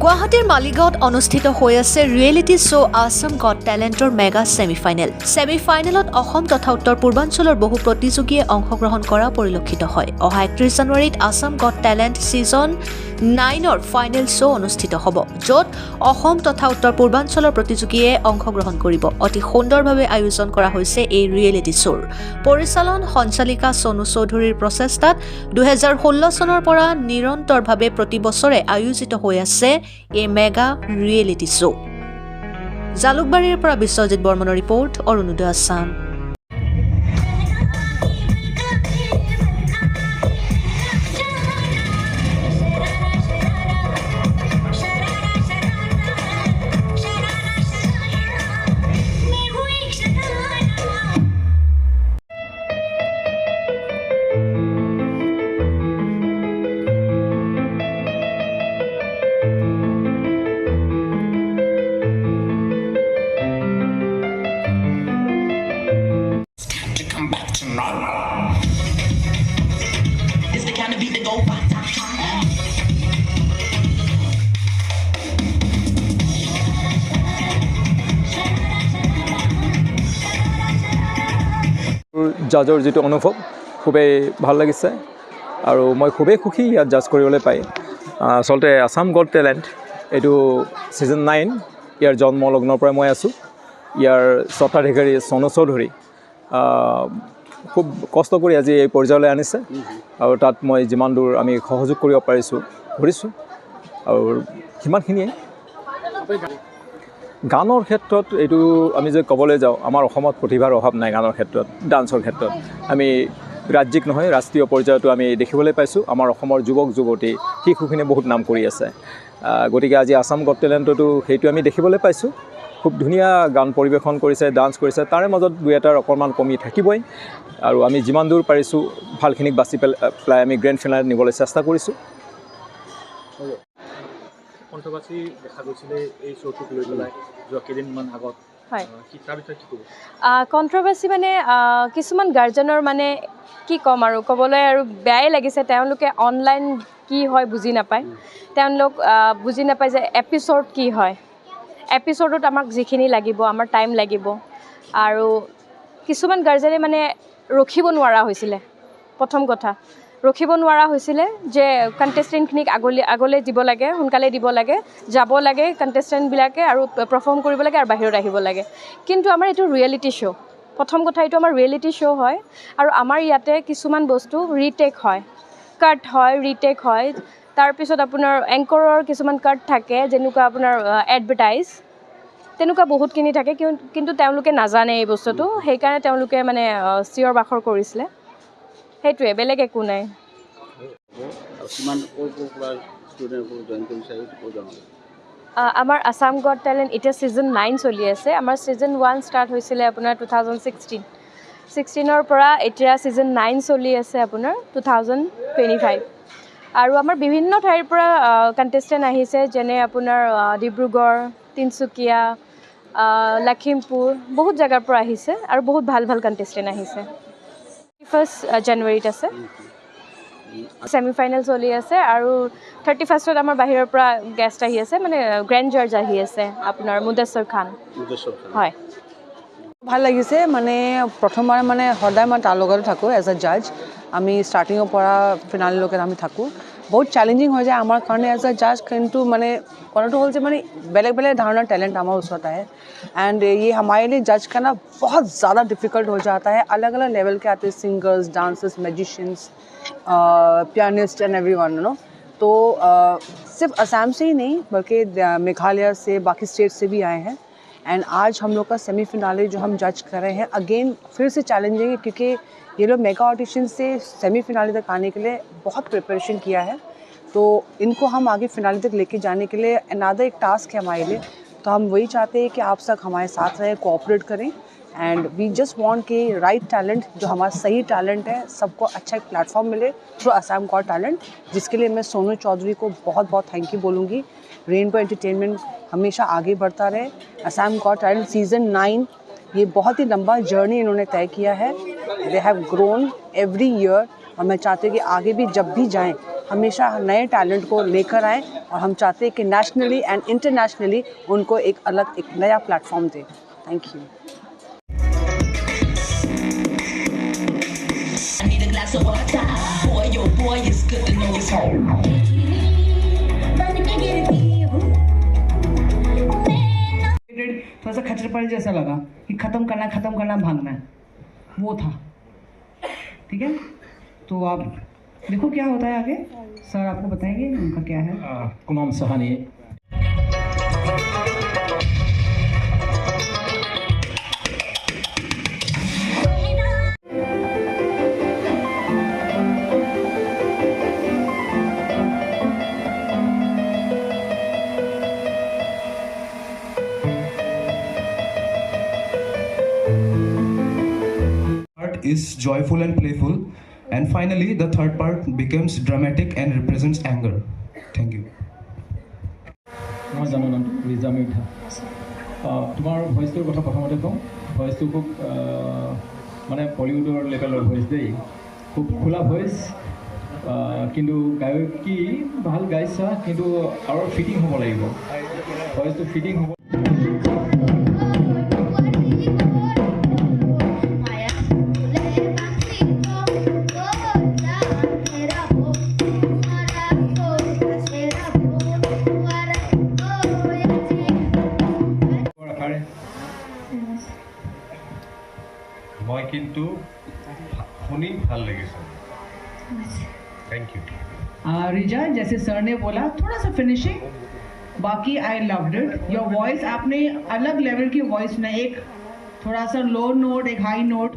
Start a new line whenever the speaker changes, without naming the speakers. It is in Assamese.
গুৱাহাটীৰ মালিগাঁৱত অনুষ্ঠিত হৈ আছে ৰিয়েলিটি শ্ব' আছাম গট টেলেণ্টৰ মেগা ছেমিফাইনেল। ছেমিফাইনেলত অসম তথা উত্তৰ পূৰ্বাঞ্চলৰ বহু প্ৰতিযোগীয়ে অংশগ্ৰহণ কৰা পৰিলক্ষিত হয়। অহা 31 জানুৱাৰীত আছাম গট টেলেণ্ট ছিজন 9ৰ ফাইনেল শ্ব' অনুষ্ঠিত হ'ব, য'ত অসম তথা উত্তৰ পূৰ্বাঞ্চলৰ প্ৰতিযোগীয়ে অংশগ্ৰহণ কৰিব। অতি সুন্দৰভাৱে আয়োজন কৰা হৈছে এই ৰিয়েলিটি শ্ব'ৰ। পৰিচালন সঞ্চালিকা সোনু চৌধুৰীৰ প্ৰচেষ্টাত 2016 চনৰ পৰা নিৰন্তৰভাৱে প্ৰতি বছৰে আয়োজিত হৈ আছে এই মেগা ৰিয়েলিটি শ্ব'। জালুকবাৰীৰ পৰা বিশ্বজিৎ বৰ্মনৰ report, Arunoday Assam.
Back to normal. It's the kind of beat that go back.
জাজৰ যিটো অনুভৱ খুবেই ভাল লাগিছে আৰু মই খুবেই সুখী ইয়াত জাজ কৰিবলৈ পাই। আচলতে আছাম গট টেলেণ্ট এইটো ছিজন 9 ইয়াৰ জন্মলগ্নৰ পৰাই মই আছোঁ। ইয়াৰ স্বত্বাধিকাৰী সোনু চৌধুৰী খুব কষ্ট কৰি আজি এই পৰ্যায়লৈ আনিছে আৰু তাত মই যিমান দূৰ আমি সহযোগ কৰিব কৰিছোঁ আৰু সিমানখিনিয়ে। গানৰ ক্ষেত্ৰত এইটো আমি যদি ক'বলৈ যাওঁ, আমাৰ অসমত প্ৰতিভাৰ অভাৱ নাই গানৰ ক্ষেত্ৰত, ডান্সৰ ক্ষেত্ৰত। আমি ৰাজ্যিক নহয় ৰাষ্ট্ৰীয় পৰ্যায়তো আমি দেখিবলৈ পাইছোঁ আমাৰ অসমৰ যুৱক যুৱতী শিশুখিনিয়ে বহুত নাম কৰি আছে। গতিকে আজি আছাম গট টেলেণ্টতো সেইটো আমি দেখিবলৈ পাইছোঁ। খুব ধুনীয়া গান পৰিৱেশন কৰিছে, ডান্স কৰিছে, তাৰে মাজত দুই এটাৰ অকণমান কমি থাকিবই আৰু আমি যিমান দূৰ পাৰিছোঁ ভালখিনিক বাছি পেলাই আমি গ্ৰেণ্ড ফিনালত নিবলৈ চেষ্টা কৰিছোঁ।
কণ্ট্ৰভাৰ্চি দেখা গৈছিলে এই শ্ব'টোক লৈ পেলাই যোৱা কেইদিনমান আগত।
হয়,
তাৰ বিষয়ে কি ক'ব?
কণ্ট্ৰভাৰ্চি মানে কিছুমান গাৰ্জেনৰ মানে কি ক'ম আৰু ক'বলৈ আৰু বেয়াই লাগিছে। তেওঁলোকে অনলাইন কি হয় বুজি নাপায়। তেওঁলোক বুজি নাপায় যে এপিছ'ড কি হয়। এপিছ'ডত আমাক যিখিনি লাগিব, আমাৰ টাইম লাগিব আৰু কিছুমান গাৰ্জেনে মানে ৰখিব নোৱাৰা হৈছিলে। প্ৰথম কথা ৰখিব নোৱাৰা হৈছিলে যে কণ্টেষ্টেণ্টখিনিক আগলৈ দিব লাগে, সোনকালে দিব লাগে, যাব লাগে কণ্টেষ্টেণ্টবিলাকে আৰু পাৰফৰ্ম কৰিব লাগে আৰু বাহিৰত আহিব লাগে। কিন্তু আমাৰ এইটো ৰিয়েলিটি শ্ব'। প্ৰথম কথা এইটো আমাৰ ৰিয়েলিটি শ্ব' হয় আৰু আমাৰ ইয়াতে কিছুমান বস্তু ৰিটেক হয়, কাট হয়, ৰিটেক হয়। তাৰপিছত আপোনাৰ এংকৰৰ কিছুমান কাট থাকে, যেনেকুৱা আপোনাৰ এডভাৰটাইজ, তেনেকুৱা বহুতখিনি থাকে। কিন্তু তেওঁলোকে নাজানে এই বস্তুটো, সেইকাৰণে তেওঁলোকে মানে চিঞৰ বাখৰ কৰিছিলে। সেইটোৱে, বেলেগ একো নাই। আমাৰ আছাম গট টেলেণ্ট এতিয়া ছিজন 9 চলি আছে। আমাৰ ছিজন 1 ষ্টাৰ্ট হৈছিলে আপোনাৰ 2016ৰ পৰা এতিয়া ছিজন 9 চলি আছে আপোনাৰ 2025। আৰু আমাৰ বিভিন্ন ঠাইৰ পৰা কণ্টেষ্টেণ্ট আহিছে, যেনে আপোনাৰ ডিব্ৰুগড়, তিনিচুকীয়া, লখিমপুৰ, বহুত জেগাৰ পৰা আহিছে আৰু বহুত ভাল ভাল কণ্টেষ্টেণ্ট আহিছে। 31 জানুৱাৰীত আছে ছেমিফাইনেল চলি আছে আৰু 31st আমাৰ বাহিৰৰ পৰা গেষ্ট আহি আছে, মানে গ্ৰেণ্ড জাজ আহি আছে আপোনাৰ মুদস্সৰ খান। হয়,
ভাল লাগিছে। মানে প্ৰথমবাৰ মানে সদায় মই তাৰ লগতে থাকোঁ এজ এ জাজ। আমি ষ্টাৰ্টিঙৰ পৰা ফিনালেলৈকে আমি থাকোঁ। বহুত চেলেঞ্জিং হৈ যায় আমাৰ কাৰণে এজ এ জাজ, কিন্তু মানে কথাটো হ'ল যে মানে বেলেগ বেলেগ ধৰণৰ टैलेंट हमारे उसमें है एंड ये हमारे लिए जज करना बहुत ज़्यादा डिफ़िकल्ट हो जाता है। अलग अलग लेवल के आते हैं, singers, dancers, magicians, pianist and everyone, you know. तो सिर्फ असम से ही नहीं बल्कि मेघालय से, बाकी स्टेट से भी आए हैं। एंड आज हम लोग का सेमीफिनाले जो हम जज कर रहे हैं अगेन फिर से चैलेंजिंग है, क्योंकि ये लोग मेगा ऑडिशन से सेमीफिनाले तक आने के लिए बहुत प्रिपरेशन किया है। तो इनको हम आगे फिनाले तक लेके जाने के लिए अनदर एक टास्क है हमारे लिए। तो हम वही चाहते हैं कि आप सब हमारे साथ रहें, कोऑपरेट करें एंड वी जस्ट वांट कि राइट टैलेंट, जो हमारा सही टैलेंट है, सबको अच्छा एक प्लेटफॉर्म मिले थ्रू आसाम गॉट टैलेंट, जिसके लिए मैं सोनू चौधरी को बहुत बहुत थैंक यू बोलूँगी। रेनबो एंटरटेनमेंट हमेशा आगे बढ़ता रहे। आसाम गॉट टैलेंट सीज़न 9 ये बहुत ही लंबा जर्नी इन्होंने तय किया है। They have grown every year और मैं चाहती हूँ कि आगे भी जब भी जाएँ हमेशा नए टैलेंट को लेकर आए और हम चाहते हैं कि नेशनली एंड इंटरनेशनली उनको एक नया प्लेटफॉर्म दें। Thank you.
I need a glass of water. Boy, oh boy, it's good to know it's home.
थोड़ा सा खचरपन जैसा लगा कि ख़त्म करना भागना है, वो था। ठीक है, तो आप देखो क्या होता है आगे, सर आपको बताएंगे उनका क्या है।
Kumam Sahani
Part is joyful and playful, and finally the third part becomes dramatic and represents anger. Thank you.
মই জানো নামটো ৰিজা মৃধা। তোমাৰ ভইচটোৰ কথা প্ৰথমতে কওঁ, ভইচটো খুব মানে বলিউডৰ লেভেলৰ ভইচ দেই, খুব খোলা ভইচ, কিন্তু গায়কী ভাল গাইছা, কিন্তু আৰু ফিটিং হ'ব লাগিব, ভইচটো ফিটিং হ'ব।
মই কিন্তু শুনি ভাল লাগিছে। Thank you.
रिजा, जैसे सर ने बोला थोड़ा सा फिनिशिंग, बाकी I loved it. Your voice, आपने अलग लेवल की वॉइस में एक थोड़ा सा लो नोट, एक हाई नोट।